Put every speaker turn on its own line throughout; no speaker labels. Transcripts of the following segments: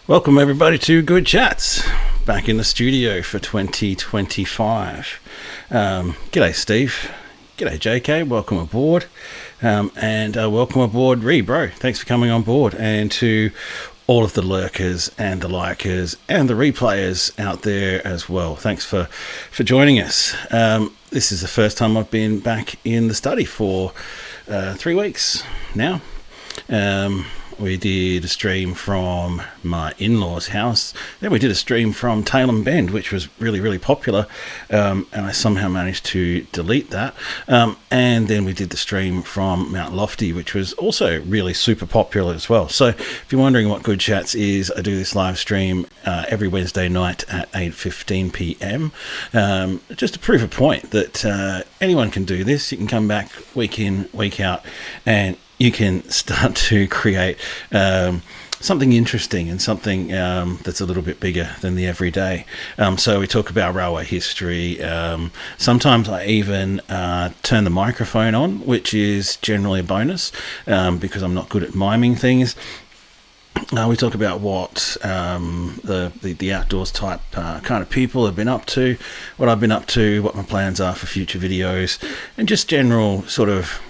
Welcome everybody to Good Chats, back in the studio for 2025. G'day Steve, g'day JK, welcome aboard, and welcome aboard Ree, bro, thanks for coming on board, and to all of the lurkers and the likers and the replayers out there as well, thanks for joining us. This is the first time I've been back in the study for 3 weeks now. We did a stream from my in-laws' house. Then we did a stream from Tailem Bend, which was really, really popular. And I somehow managed to delete that. And then we did the stream from Mount Lofty, which was also really super popular as well. So if you're wondering what Good Chats is, I do this live stream every Wednesday night at 8:15 p.m. Just to prove a point that anyone can do this. You can come back week in, week out, and you can start to create something interesting and something that's a little bit bigger than the everyday. So we talk about railway history. Sometimes I even turn the microphone on, which is generally a bonus because I'm not good at miming things. We talk about what the outdoors type kind of people have been up to, what I've been up to, what my plans are for future videos, and just general sort of,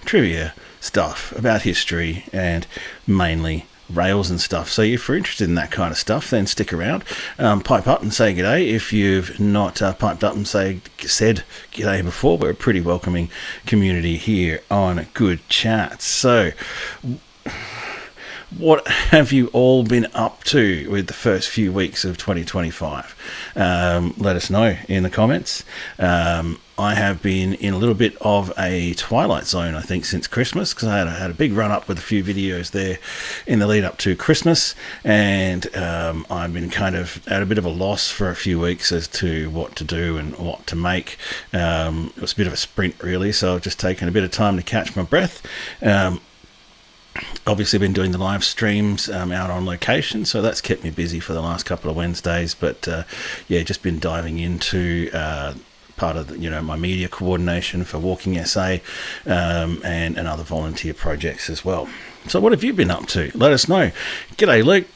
trivia stuff about history and mainly rails and stuff. So if you're interested in that kind of stuff, then stick around. Pipe up and say g'day. If you've not piped up and said g'day before, we're a pretty welcoming community here on Good Chats. So what have you all been up to with the first few weeks of 2025? Let us know in the comments. I have been in a little bit of a twilight zone, I think, since Christmas, because I had a big run up with a few videos there in the lead up to Christmas, and I've been kind of at a bit of a loss for a few weeks as to what to do and what to make. It was a bit of a sprint, really, so I've just taken a bit of time to catch my breath. Obviously been doing the live streams out on location, so that's kept me busy for the last couple of Wednesdays, but just been diving into part of my media coordination for Walking SA and other volunteer projects as well. So what have you been up to? Let us know. G'day Luke,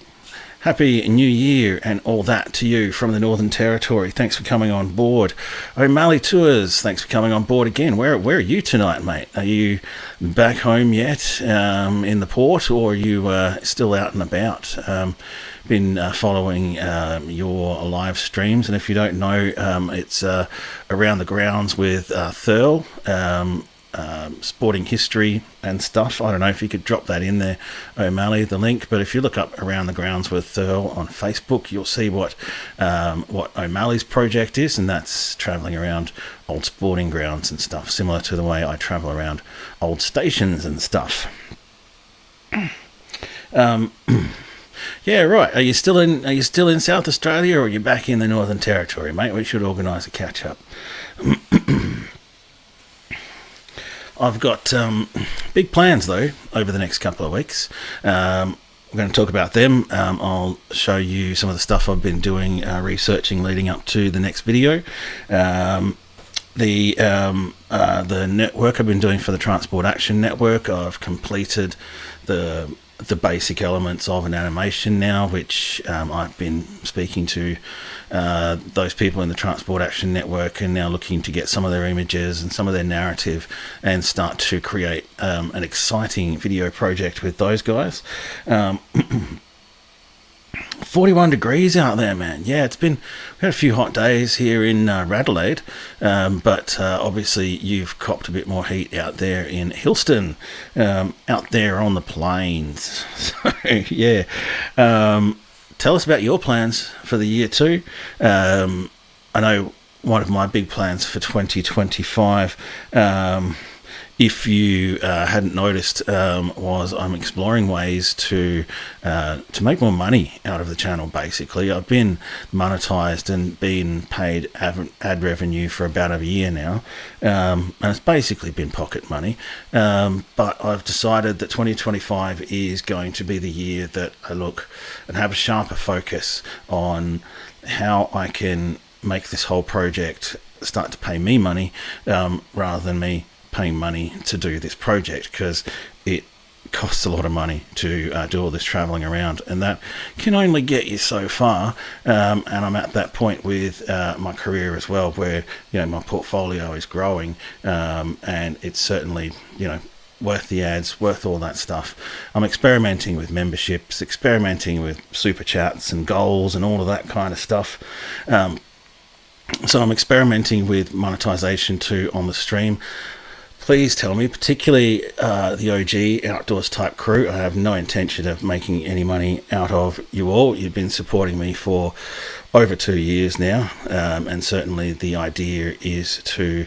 happy new year and all that to you from the Northern Territory. Thanks for coming on board. O'Malley Tours, thanks for coming on board again. Where are you tonight, mate? Are you back home yet in the port, or are you still out and about? Been following your live streams, and if you don't know, it's around the grounds with Thurl, sporting history and stuff. I don't know if you could drop that in there, O'Malley, the link, but if you look up Around the Grounds with Thurl on Facebook, you'll see what O'Malley's project is, and that's travelling around old sporting grounds and stuff, similar to the way I travel around old stations and stuff. Yeah, right. Are you still in South Australia, or are you back in the Northern Territory, mate? We should organise a catch up. I've got big plans though over the next couple of weeks. We're going to talk about them. I'll show you some of the stuff I've been doing, researching leading up to the next video. The network I've been doing for the Transport Action Network, I've completed the basic elements of an animation now, which I've been speaking to those people in the Transport Action Network, and now looking to get some of their images and some of their narrative and start to create an exciting video project with those guys. 41 degrees out there, man. Yeah, we had a few hot days here in Radelaide, but obviously you've copped a bit more heat out there in Hillston, out there on the plains. So yeah, tell us about your plans for the year too. I know one of my big plans for 2025, if you hadn't noticed, was I'm exploring ways to make more money out of the channel. Basically, I've been monetized and been paid ad revenue for about a year now, and it's basically been pocket money. But I've decided that 2025 is going to be the year that I look and have a sharper focus on how I can make this whole project start to pay me money, rather than me paying money to do this project, because it costs a lot of money to do all this traveling around, and that can only get you so far. And I'm at that point with my career as well, where my portfolio is growing, and it's certainly worth the ads, worth all that stuff. I'm experimenting with memberships, experimenting with super chats and goals and all of that kind of stuff. So I'm experimenting with monetization too on the stream. Please tell me, particularly the OG Outdoors type crew, I have no intention of making any money out of you all. You've been supporting me for over 2 years now, and certainly the idea is to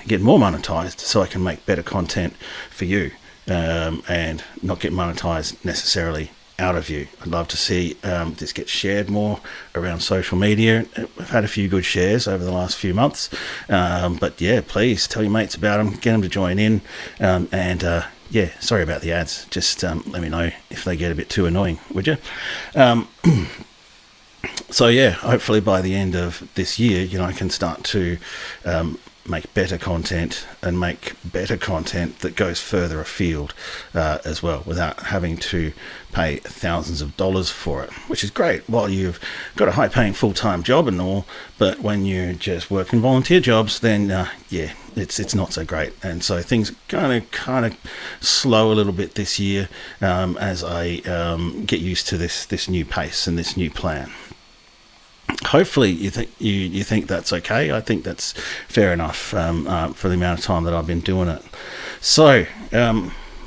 get more monetized so I can make better content for you, and not get monetized necessarily out of you. I'd love to see this get shared more around social media. We've had a few good shares over the last few months, but yeah, please tell your mates about them, get them to join in, and sorry about the ads, just let me know if they get a bit too annoying, would you? So yeah, hopefully by the end of this year, I can start to make better content, and make better content that goes further afield as well, without having to pay thousands of dollars for it, which is great while you've got a high-paying full-time job and all. But when you're just working volunteer jobs, then it's not so great. And so things kind of slow a little bit this year, as I get used to this new pace and this new plan. Hopefully you think that's okay. I think that's fair enough for the amount of time that I've been doing it. So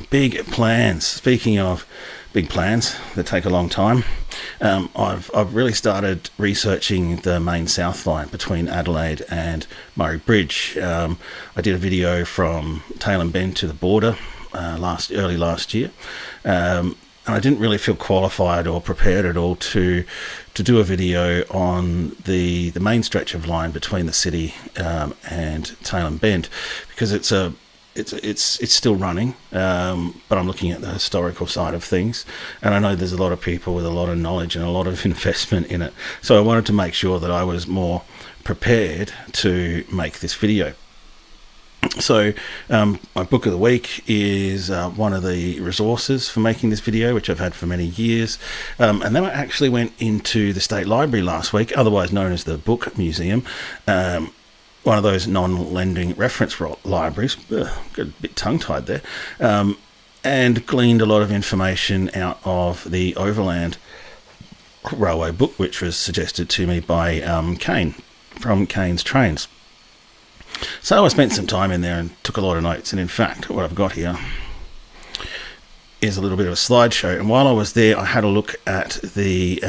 big plans. Speaking of big plans that take a long time, I've really started researching the main south line between Adelaide and Murray Bridge. I did a video from Tailem Bend to the border early last year. And I didn't really feel qualified or prepared at all to do a video on the main stretch of line between the city and Tailem Bend, because it's still running, but I'm looking at the historical side of things, and I know there's a lot of people with a lot of knowledge and a lot of investment in it. So I wanted to make sure that I was more prepared to make this video. So my book of the week is one of the resources for making this video, which I've had for many years. And then I actually went into the State Library last week, otherwise known as the Book Museum, one of those non-lending reference libraries. Got a bit tongue-tied there. And gleaned a lot of information out of the Overland Railway book, which was suggested to me by Kane from Kane's Trains. So I spent some time in there and took a lot of notes, and in fact what I've got here is a little bit of a slideshow. And while I was there, I had a look at the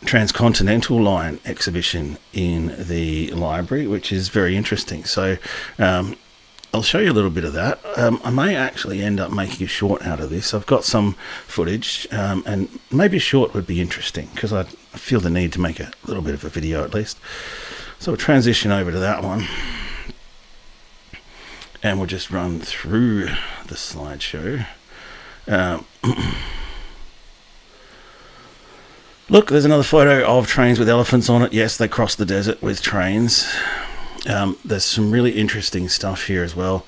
Transcontinental Line exhibition in the library, which is very interesting. So I'll show you a little bit of that. I may actually end up making a short out of this. I've got some footage, and maybe a short would be interesting, because I feel the need to make a little bit of a video at least. So we'll transition over to that one, and we'll just run through the slideshow. Look, there's another photo of trains with elephants on it. Yes, they crossed the desert with trains. There's some really interesting stuff here as well.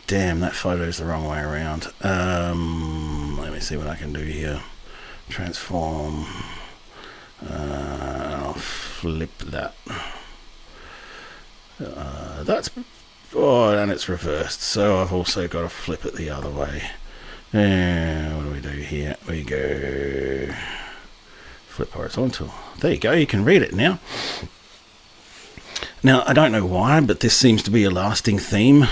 Damn, that photo's the wrong way around. Let me see what I can do here. Transform. I'll flip that. And it's reversed, so I've also got to flip it the other way. And what do we do here? We go flip horizontal. There you go, you can read it now. Now, I don't know why, but this seems to be a lasting theme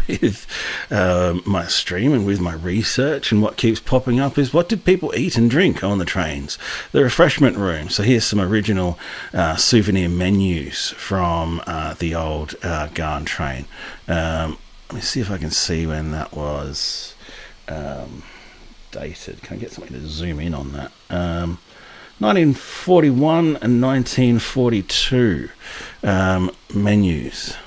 with my stream and with my research, and what keeps popping up is, what did people eat and drink on the trains? The refreshment room. So here's some original souvenir menus from the old Garn train. Let me see if I can see when that was dated. Can I get something to zoom in on that? 1941 and 1942 menus.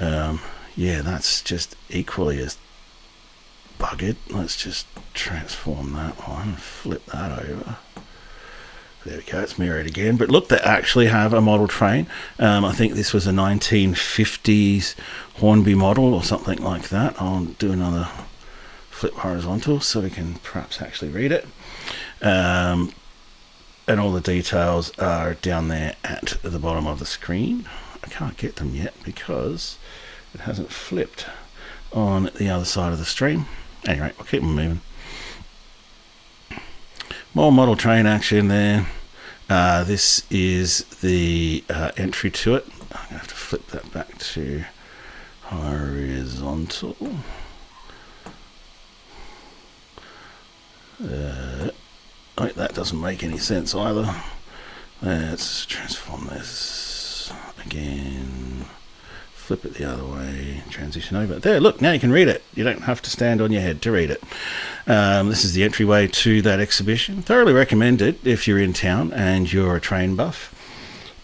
Yeah, that's just equally as buggered. Let's just transform that one, flip that over. There we go, it's mirrored again. But look, they actually have a model train. I think this was a 1950s Hornby model or something like that. I'll do another flip horizontal so we can perhaps actually read it. And all the details are down there at the bottom of the screen. I can't get them yet because it hasn't flipped on the other side of the stream. Anyway, we'll keep them moving. More model train action there. This is the entry to it. I'm going to have to flip that back to horizontal. That doesn't make any sense either. Let's transform this again. Flip it the other way. Transition over. There, look, now you can read it. You don't have to stand on your head to read it. This is the entryway to that exhibition. Thoroughly recommend it if you're in town and you're a train buff.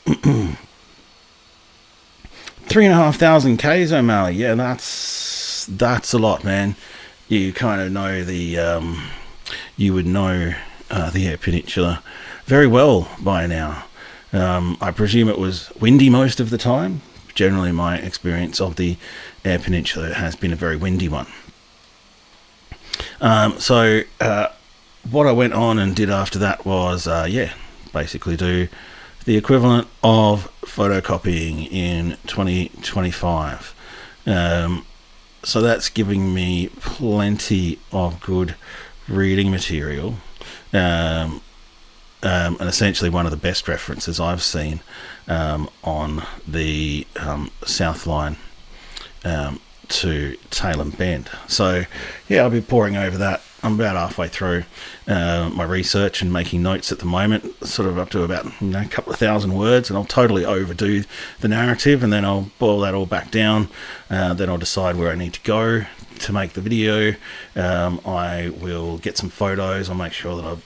3,500 Ks, O'Malley. Yeah, that's a lot, man. You kind of know the... you would know the Eyre Peninsula very well by now. I presume it was windy most of the time. Generally, my experience of the Eyre Peninsula has been a very windy one. So what I went on and did after that was, basically do the equivalent of photocopying in 2025. So that's giving me plenty of good reading material, and essentially one of the best references I've seen on the South Line to Tailem Bend. So yeah, I'll be poring over that. I'm about halfway through my research and making notes at the moment, sort of up to about a couple of thousand words, and I'll totally overdo the narrative, and then I'll boil that all back down. Then I'll decide where I need to go to make the video. I will get some photos. I'll make sure that I've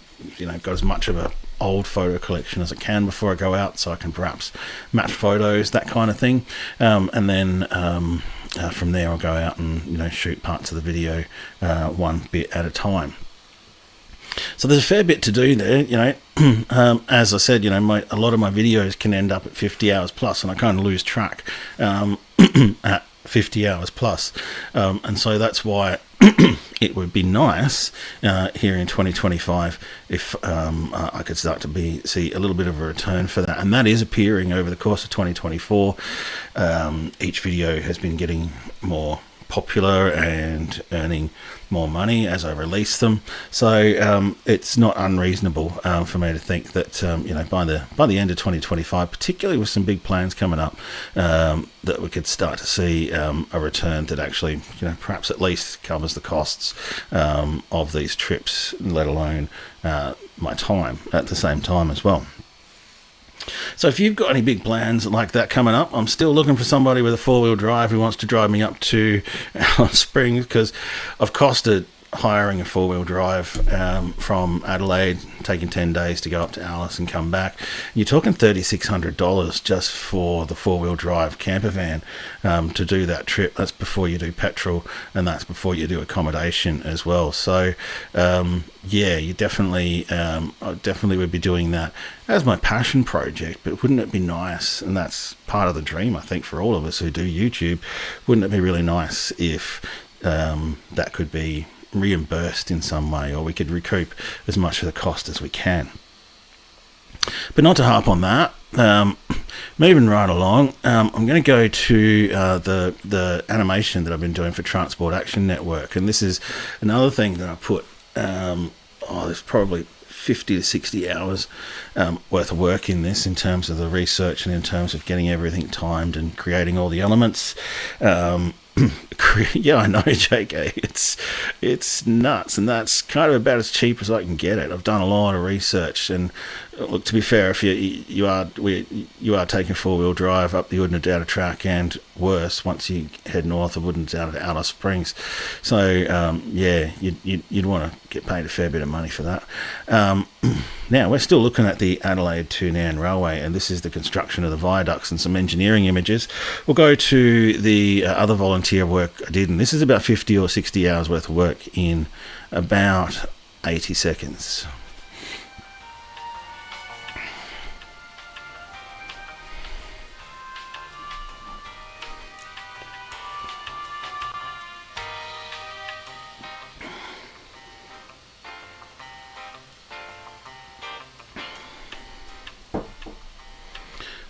got as much of a old photo collection as I can before I go out, so I can perhaps match photos, that kind of thing. And then from there I'll go out and shoot parts of the video one bit at a time. So there's a fair bit to do there. As I said, a lot of my videos can end up at 50 hours plus, and I kind of lose track at 50 hours plus, and so that's why it would be nice here in 2025 if I could start to see a little bit of a return for that, and that is appearing over the course of 2024. Each video has been getting more popular and earning more money as I release them, so it's not unreasonable for me to think that by the end of 2025, particularly with some big plans coming up, that we could start to see a return that actually perhaps at least covers the costs of these trips, let alone my time at the same time as well. So if you've got any big plans like that coming up, I'm still looking for somebody with a four-wheel drive who wants to drive me up to Alice Springs, because I've costed hiring a four-wheel drive from Adelaide, taking 10 days to go up to Alice and come back. You're talking $3,600 just for the four-wheel drive camper van to do that trip. That's before you do petrol, and that's before you do accommodation as well. So you definitely I definitely would be doing that as my passion project. But wouldn't it be nice, and that's part of the dream I think for all of us who do YouTube, wouldn't it be really nice if that could be reimbursed in some way, or we could recoup as much of the cost as we can? But not to harp on that, moving right along, I'm going to go to the animation that I've been doing for Transport Action Network, and this is another thing that I put there's probably 50 to 60 hours worth of work in this, in terms of the research and in terms of getting everything timed and creating all the elements. Yeah, I know, JK. It's nuts, and that's kind of about as cheap as I can get it. I've done a lot of research, and look, to be fair, if you are taking 4-wheel drive up the Woodnadata track, and worse, once you head north of Woodnadata to Alice Springs, so yeah, you'd want to get paid a fair bit of money for that. Now we're still looking at the Adelaide to Nairn Railway, and this is the construction of the viaducts and some engineering images. We'll go to the other volunteer work I did, and this is about 50 or 60 hours worth of work in about 80 seconds.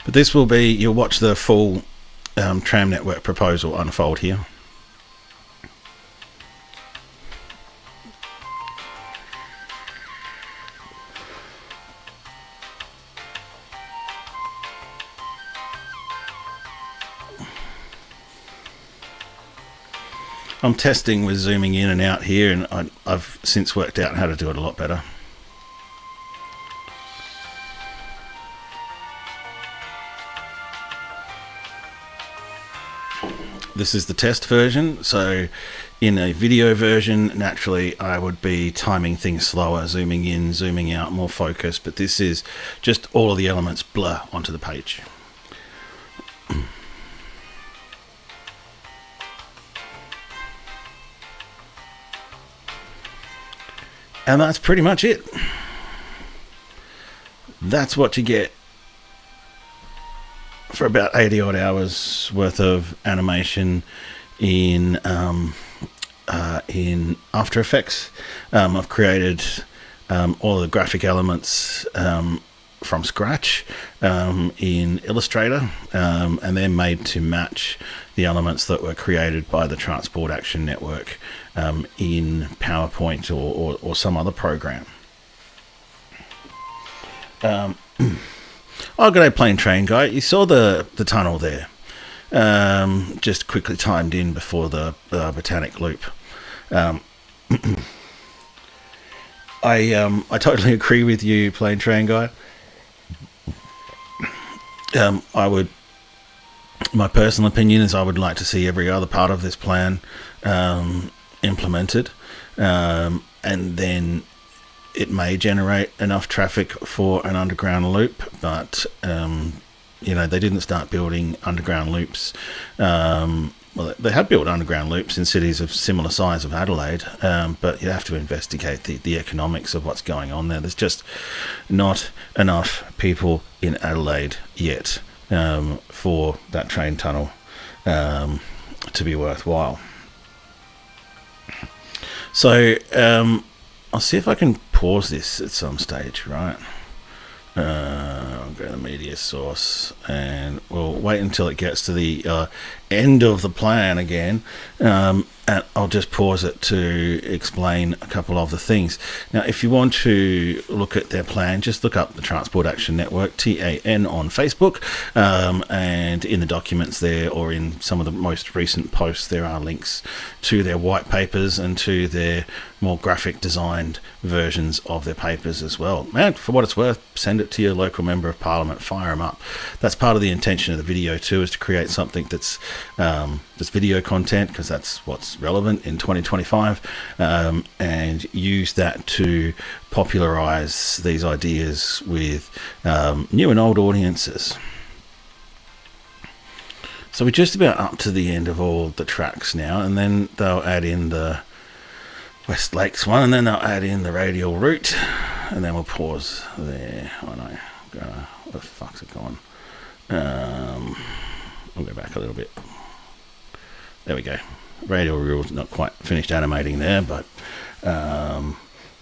But this will be, you'll watch the full tram network proposal unfold here. I'm testing with zooming in and out here, and I've since worked out how to do it a lot better. This is the test version, so in a video version, naturally I would be timing things slower, zooming in, zooming out, more focus, but this is just all of the elements blur onto the page. And that's pretty much it. That's what you get for about 80 odd hours worth of animation in After Effects. I've created all of the graphic elements from scratch in Illustrator, and they're made to match the elements that were created by the Transport Action Network in PowerPoint or some other program. Oh, good day, plane train guy. You saw the tunnel there. Just quickly timed in before the Botanic Loop. I totally agree with you, plane train guy. My personal opinion is I would like to see every other part of this plan implemented, and then it may generate enough traffic for an underground loop, but they didn't start building underground loops. Well, they have built underground loops in cities of similar size of Adelaide, but you have to investigate the economics of what's going on there. There's just not enough people in Adelaide yet for that train tunnel to be worthwhile. So I'll see if I can pause this at some stage, right? I'll go to media source, and we'll wait until it gets to the end of the plan again, and I'll just pause it to explain a couple of the things. Now, if you want to look at their plan, just look up the Transport Action Network, TAN, on Facebook, and in the documents there, or in some of the most recent posts, there are links to their white papers and to their more graphic designed versions of their papers as well. Man, for what it's worth, send it to your local member of parliament, fire them up. That's part of the intention of the video too, is to create something that's video content, because that's what's relevant in 2025, and use that to popularize these ideas with new and old audiences. So we're just about up to the end of all the tracks now, and then they'll add in the West Lakes one, and then they'll add in the radial route, and then we'll pause there. Oh no, where the fuck's it gone? We'll go back a little bit. There we go. Radial route's not quite finished animating there, but oh,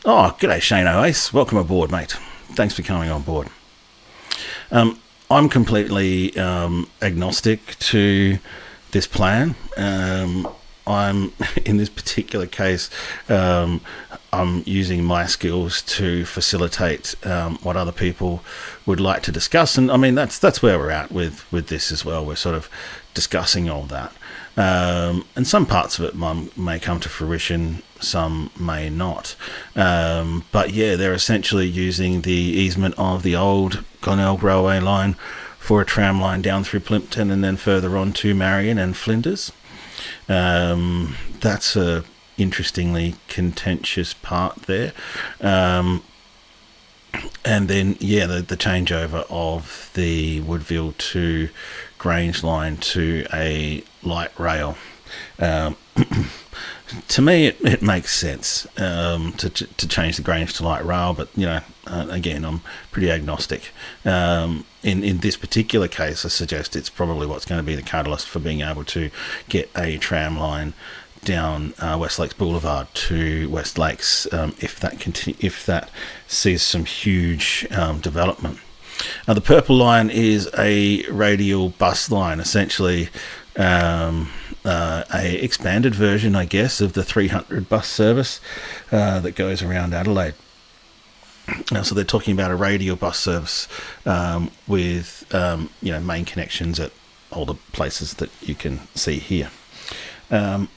g'day Shane O'Ace, welcome aboard, mate. Thanks for coming on board. I'm completely agnostic to this plan. I'm in this particular case, I'm using my skills to facilitate what other people would like to discuss, and I mean that's where we're at with this as well. We're sort of discussing all that, and some parts of it may come to fruition, some may not. But yeah, they're essentially using the easement of the old Glenelg railway line for a tram line down through Plympton and then further on to Marion and Flinders. That's a interestingly contentious part there. And then, yeah, the changeover of the Woodville to Grange line to a light rail. To me, it makes sense to change the Grange to light rail, but, you know, again, I'm pretty agnostic. In this particular case, I suggest it's probably what's going to be the catalyst for being able to get a tram line down West Lakes Boulevard to West Lakes if that sees some huge development. The purple line is a radial bus line, essentially a expanded version, I guess, of the 300 bus service that goes around Adelaide. So they're talking about a radial bus service with main connections at all the places that you can see here. But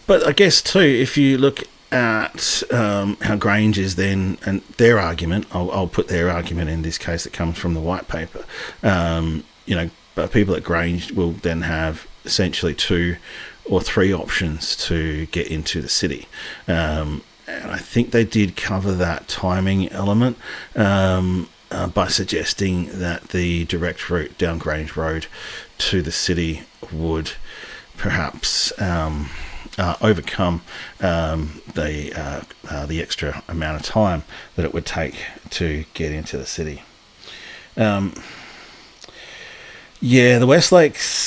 I guess too, if you look at how Grange is then, and their argument, I'll put their argument in this case that comes from the white paper. But people at Grange will then have essentially 2 or 3 options to get into the city. And I think they did cover that timing element by suggesting that the direct route down Grange Road to the city would perhaps overcome the extra amount of time that it would take to get into the city. The West Lakes.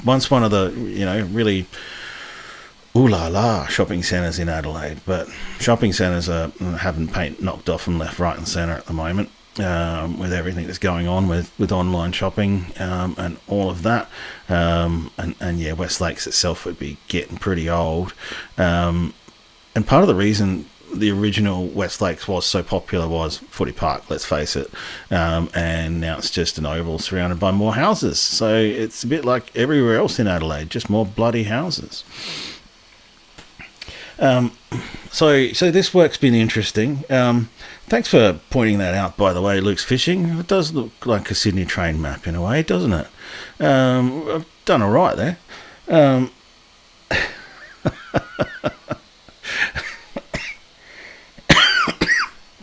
Once one of the really ooh la la shopping centres in Adelaide, but shopping centres are having paint knocked off them left, right, and centre at the moment. With everything that's going on with online shopping and all of that, and West Lakes itself would be getting pretty old, and part of the reason the original West Lakes was so popular was Footy Park, let's face it, and now it's just an oval surrounded by more houses, so it's a bit like everywhere else in Adelaide, just more bloody houses. So this work's been interesting. Thanks for pointing that out, by the way, Luke's Fishing. It does look like a Sydney train map in a way, doesn't it? I've done all right there.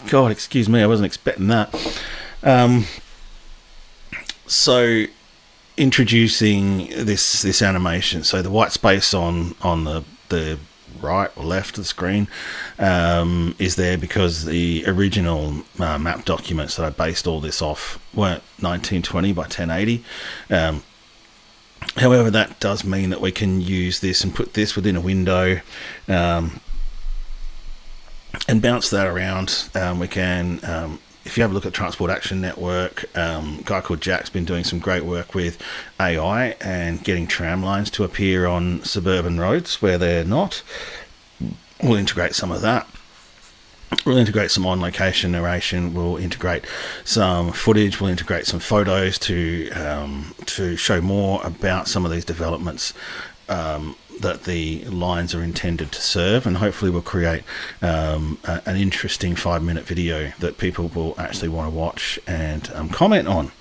God, excuse me, I wasn't expecting that. So introducing this animation, so the white space on the right or left of the screen is there because the original map documents that I based all this off weren't 1920 by 1080. However, that does mean that we can use this and put this within a window and bounce that around. We can, if you have a look at Transport Action Network, a guy called Jack's been doing some great work with AI and getting tram lines to appear on suburban roads where they're not. We'll integrate some of that. We'll integrate some on-location narration. We'll integrate some footage. We'll integrate some photos to show more about some of these developments that the lines are intended to serve, and hopefully we'll create an interesting 5-minute video that people will actually want to watch and comment on.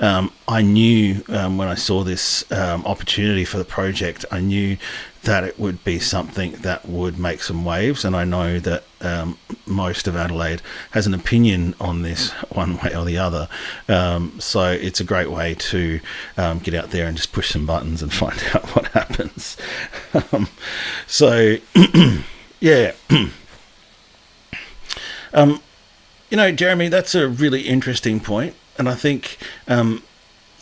I knew when I saw this opportunity for the project, I knew that it would be something that would make some waves, and I know that most of Adelaide has an opinion on this one way or the other, so it's a great way to get out there and just push some buttons and find out what happens. Jeremy, that's a really interesting point, and I think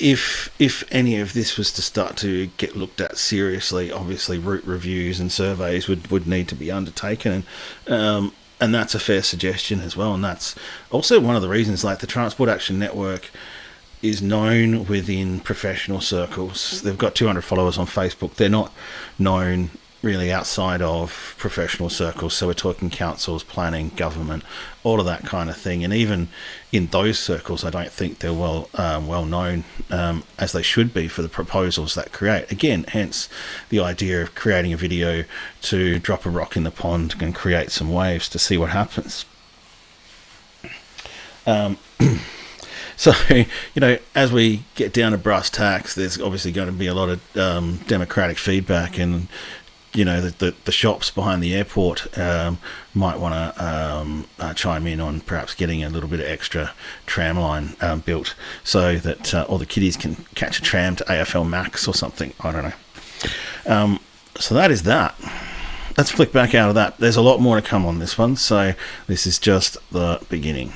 if any of this was to start to get looked at seriously, obviously route reviews and surveys would need to be undertaken. And And that's a fair suggestion as well. And that's also one of the reasons, like, the Transport Action Network is known within professional circles. They've got 200 followers on Facebook. They're not known really outside of professional circles. So we're talking councils, planning, government, all of that kind of thing. And even in those circles, I don't think they're well known as they should be for the proposals that create. Again, hence the idea of creating a video to drop a rock in the pond and create some waves to see what happens. So, as we get down to brass tacks, there's obviously going to be a lot of democratic feedback, and the shops behind the airport might want to chime in on perhaps getting a little bit of extra tram line built so that all the kiddies can catch a tram to AFL Max or something. I don't know. So that is that. Let's flick back out of that. There's a lot more to come on this one, so this is just the beginning.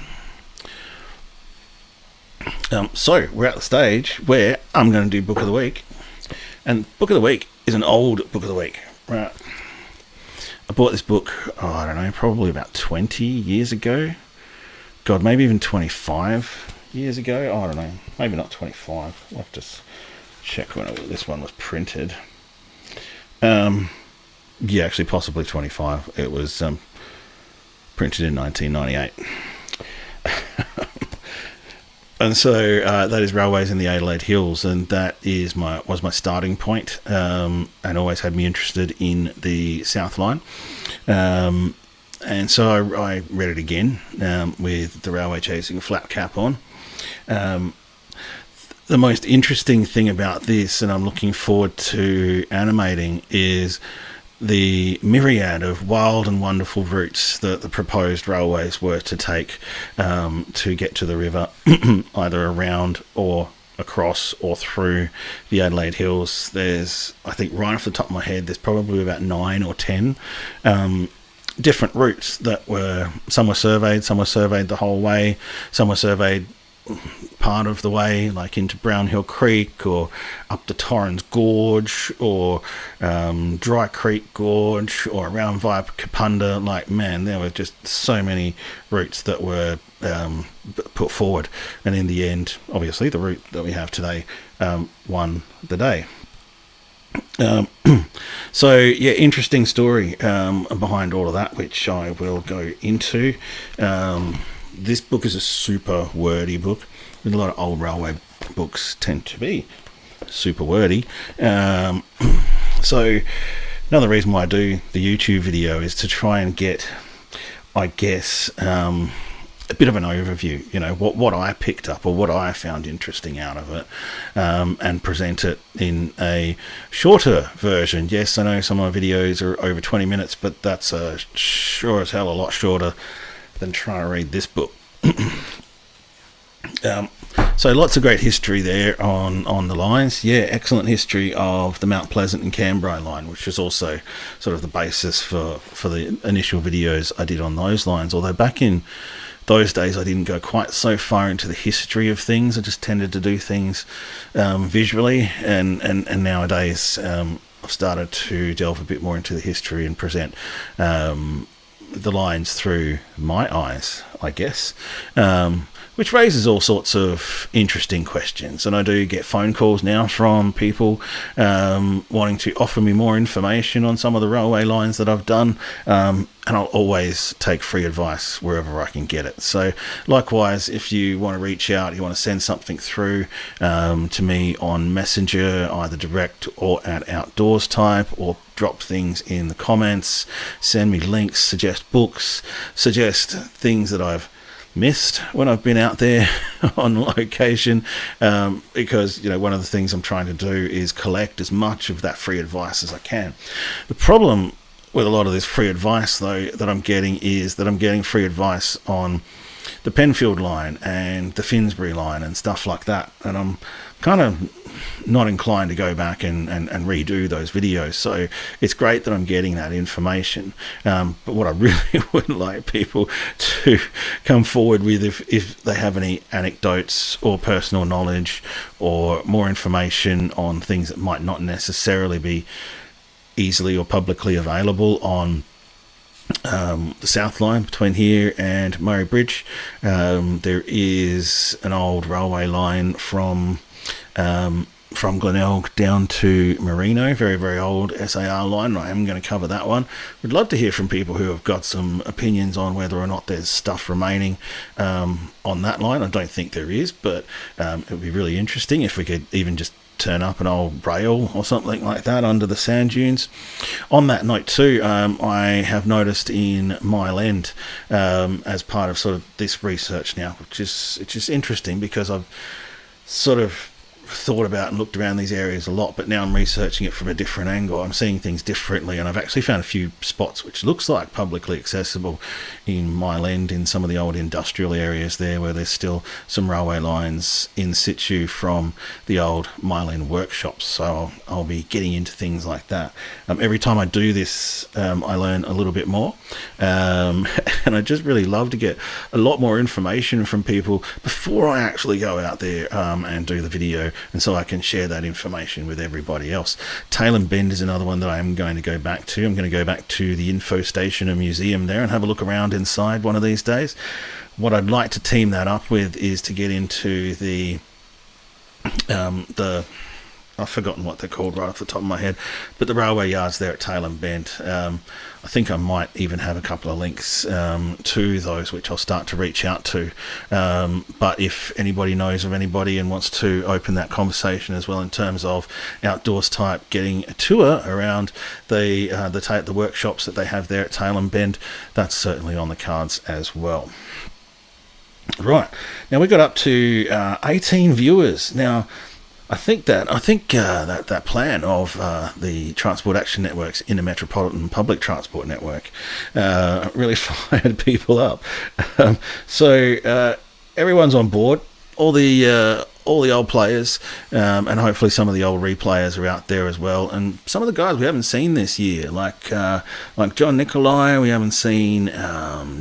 So we're at the stage where I'm going to do Book of the Week, and Book of the Week is an old Book of the Week. Right. I bought this book, I don't know, probably about 20 years ago. God, maybe even 25 years ago. I don't know. Maybe not 25. I'll have to check when this one was printed. Yeah, actually, possibly 25. It was printed in 1998. And so that is Railways in the Adelaide Hills, and that was my starting point, and always had me interested in the South Line. And so I read it again with the railway chasing flat cap on. The most interesting thing about this, and I'm looking forward to animating, is the myriad of wild and wonderful routes that the proposed railways were to take to get to the river, either around or across or through the Adelaide Hills. There's, I think, right off the top of my head, there's probably about 9 or 10 different routes that some were surveyed the whole way, some were surveyed part of the way, like into Brown Hill Creek or up to Torrens Gorge or Dry Creek Gorge or around via Kapunda. Like, man, there were just so many routes that were put forward, and in the end, obviously, the route that we have today won the day. So yeah, interesting story behind all of that, which I will go into. This book is a super wordy book. A lot of old railway books tend to be super wordy. So another reason why I do the YouTube video is to try and get, I guess, a bit of an overview, what I picked up or what I found interesting out of it, and present it in a shorter version. Yes, I know some of my videos are over 20 minutes, but that's sure as hell a lot shorter than trying to read this book. So lots of great history there on the lines. Yeah, excellent history of the Mount Pleasant and Cambrai line, which is also sort of the basis for the initial videos I did on those lines. Although back in those days I didn't go quite so far into the history of things. I just tended to do things visually, and nowadays I've started to delve a bit more into the history and present the lines through my eyes, I guess, which raises all sorts of interesting questions. And I do get phone calls now from people wanting to offer me more information on some of the railway lines that I've done, and I'll always take free advice wherever I can get it. So likewise, if you want to reach out, you want to send something through to me on Messenger, either direct or at Outdoors Type, or drop things in the comments, send me links, suggest books, suggest things that I've missed when I've been out there on location, because one of the things I'm trying to do is collect as much of that free advice as I can. The problem with a lot of this free advice, though, that I'm getting is that I'm getting free advice on the Penfield line and the Finsbury line and stuff like that, and I'm kind of not inclined to go back and redo those videos. So it's great that I'm getting that information, but what I really would like people to come forward with, if they have any anecdotes or personal knowledge or more information on things that might not necessarily be easily or publicly available on the south line between here and Murray Bridge. There is an old railway line from Glenelg down to Merino, very, very old SAR line. I am going to cover that one. Would love to hear from people who have got some opinions on whether or not there's stuff remaining on that line. I don't think there is, but it would be really interesting if we could even just turn up an old rail or something like that under the sand dunes. On that note too, I have noticed in Mile End, as part of sort of this research now, which is interesting because I've sort of thought about and looked around these areas a lot, but now I'm researching it from a different angle. I'm seeing things differently, and I've actually found a few spots which looks like publicly accessible in Mile End, in some of the old industrial areas there where there's still some railway lines in situ from the old Mile End workshops. So I'll be getting into things like that. Every time I do this, I learn a little bit more, and I just really love to get a lot more information from people before I actually go out there and do the video, and so I can share that information with everybody else. Tailem Bend is another one that I am going to go back to. I'm going to go back to the info station and museum there and have a look around inside one of these days. What I'd like to team that up with is to get into the I've forgotten what they're called right off the top of my head, but the railway yards there at Tailem Bend. I think I might even have a couple of links to those, which I'll start to reach out to. But if anybody knows of anybody and wants to open that conversation as well in terms of outdoors type, getting a tour around the workshops that they have there at Tailem Bend, that's certainly on the cards as well. Right, now we got up to 18 viewers. Now, I think that plan of the Transport Action Network's Intermetropolitan Public Transport Network really fired people up. So everyone's on board. All the old players, and hopefully some of the old replayers are out there as well. And some of the guys we haven't seen this year, like John Nicolai, we haven't seen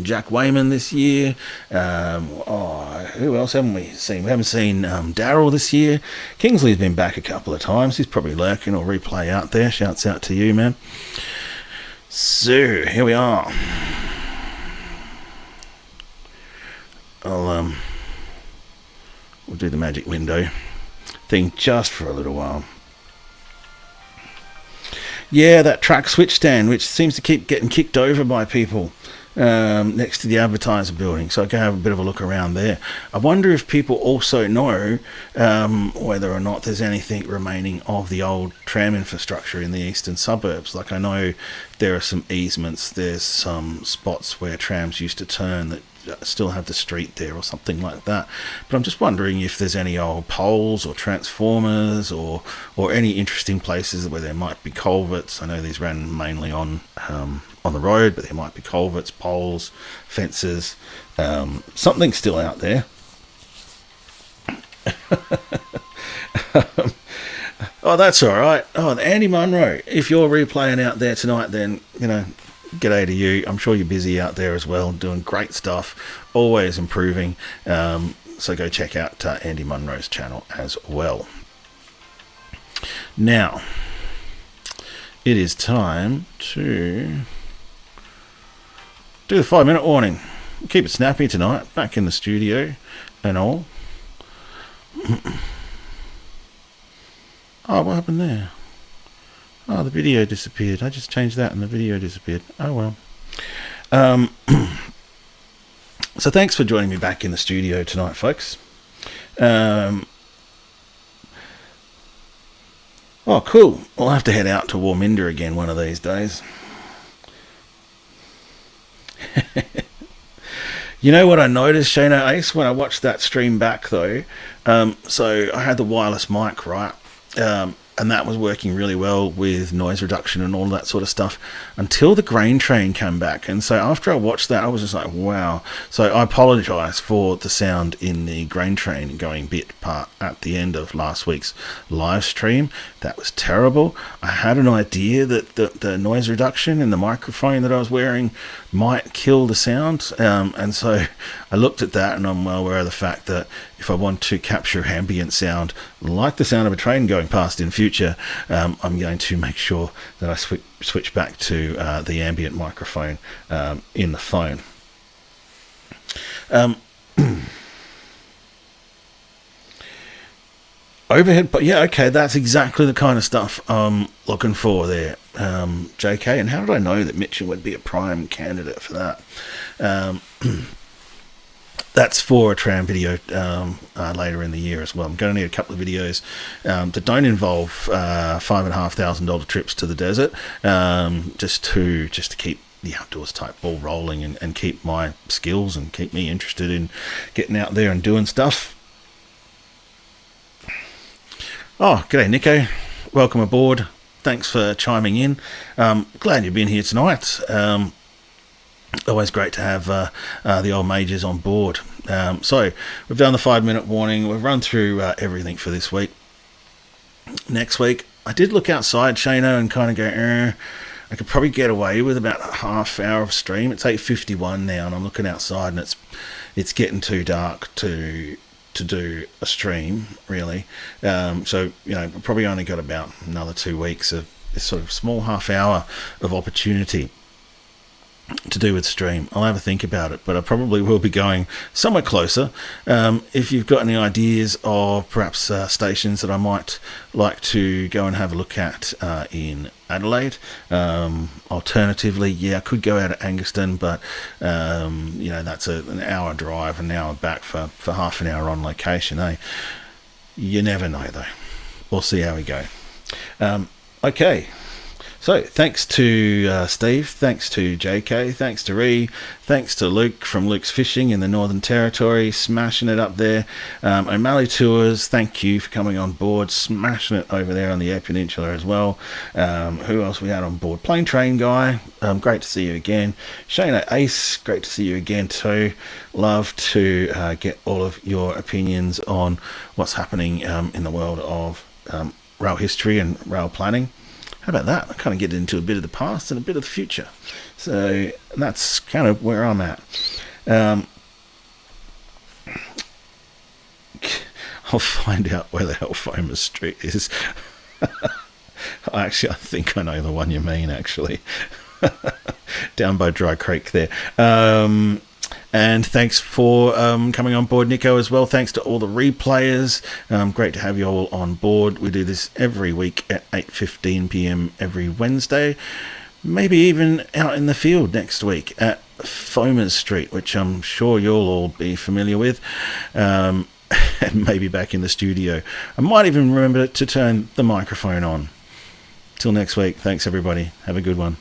Jack Wayman this year. Who else haven't we seen? We haven't seen Daryl this year. Kingsley's been back a couple of times. He's probably lurking or replay out there. Shouts out to you, man. So here we are. We'll do the magic window thing just for a little while. Yeah, that track switch stand, which seems to keep getting kicked over by people next to the advertiser building. So I can have a bit of a look around there. I wonder if people also know whether or not there's anything remaining of the old tram infrastructure in the eastern suburbs. Like, I know there are some easements, there's some spots where trams used to turn that still have the street there or something like that. But I'm just wondering if there's any old poles or transformers or any interesting places where there might be culverts. I know these ran mainly on the road, but there might be culverts, poles, fences, something still out there. Oh, that's all right. Oh, Andy Munro, if you're replaying out there tonight, then, g'day to you. I'm sure you're busy out there as well, doing great stuff, always improving. So go check out Andy Munro's channel as well. Now, it is time to do the 5-minute warning. Keep it snappy tonight, back in the studio and all. Oh, what happened there? Oh, the video disappeared. I just changed that and the video disappeared. Oh, well. So thanks for joining me back in the studio tonight, folks. Oh, cool. I'll have to head out to Warminda again one of these days. You know what I noticed, Shano Ace, when I watched that stream back, though? So I had the wireless mic, right? And that was working really well with noise reduction and all that sort of stuff until the grain train came back. And so after I watched that, I was just like, wow. So I apologise for the sound in the grain train going bit part at the end of last week's live stream. That was terrible. I had an idea that the noise reduction in the microphone that I was wearing might kill the sound. And so I looked at that, and I'm well aware of the fact that if I want to capture ambient sound, like the sound of a train going past in future, I'm going to make sure that I switch back to the ambient microphone in the phone. Overhead, but yeah, okay, that's exactly the kind of stuff I'm looking for there, JK. And how did I know that Mitchell would be a prime candidate for that? That's for a tram video later in the year as well. I'm going to need a couple of videos that don't involve $5,500 trips to the desert, just to keep the outdoors type ball rolling and keep my skills and keep me interested in getting out there and doing stuff. Oh, g'day Nico, welcome aboard. Thanks for chiming in. Glad you've been here tonight. Always great to have the old mages on board. So we've done the 5-minute warning. We've run through everything for this week. Next week, I did look outside, Shano, and kind of go, I could probably get away with about a half hour of stream. It's 8:51 now, and I'm looking outside, and it's getting too dark to do a stream, really. So, I've probably only got about another 2 weeks of this sort of small half hour of opportunity to do with stream. I'll have a think about it, but I probably will be going somewhere closer. If you've got any ideas of perhaps stations that I might like to go and have a look at in Adelaide, alternatively, I could go out at Angaston, but that's an hour drive, an hour back for half an hour on location. You never know though. We'll see how we go. Okay. So, thanks to Steve, thanks to JK, thanks to Ree, thanks to Luke from Luke's Fishing in the Northern Territory, smashing it up there. O'Malley Tours, thank you for coming on board, smashing it over there on the Eyre Peninsula as well. Who else we had on board? Plane Train Guy, great to see you again. Shana Ace, great to see you again too. Love to get all of your opinions on what's happening in the world of rail history and rail planning. How about that? I kind of get into a bit of the past and a bit of the future. So that's kind of where I'm at. I'll find out where the hell Famous Street is. I think I know the one you mean, actually. Down by Dry Creek there. And thanks for coming on board, Nico, as well. Thanks to all the replayers. Great to have you all on board. We do this every week at 8:15 p.m. every Wednesday. Maybe even out in the field next week at Foamers Street, which I'm sure you'll all be familiar with. And maybe back in the studio. I might even remember to turn the microphone on. Till next week. Thanks, everybody. Have a good one.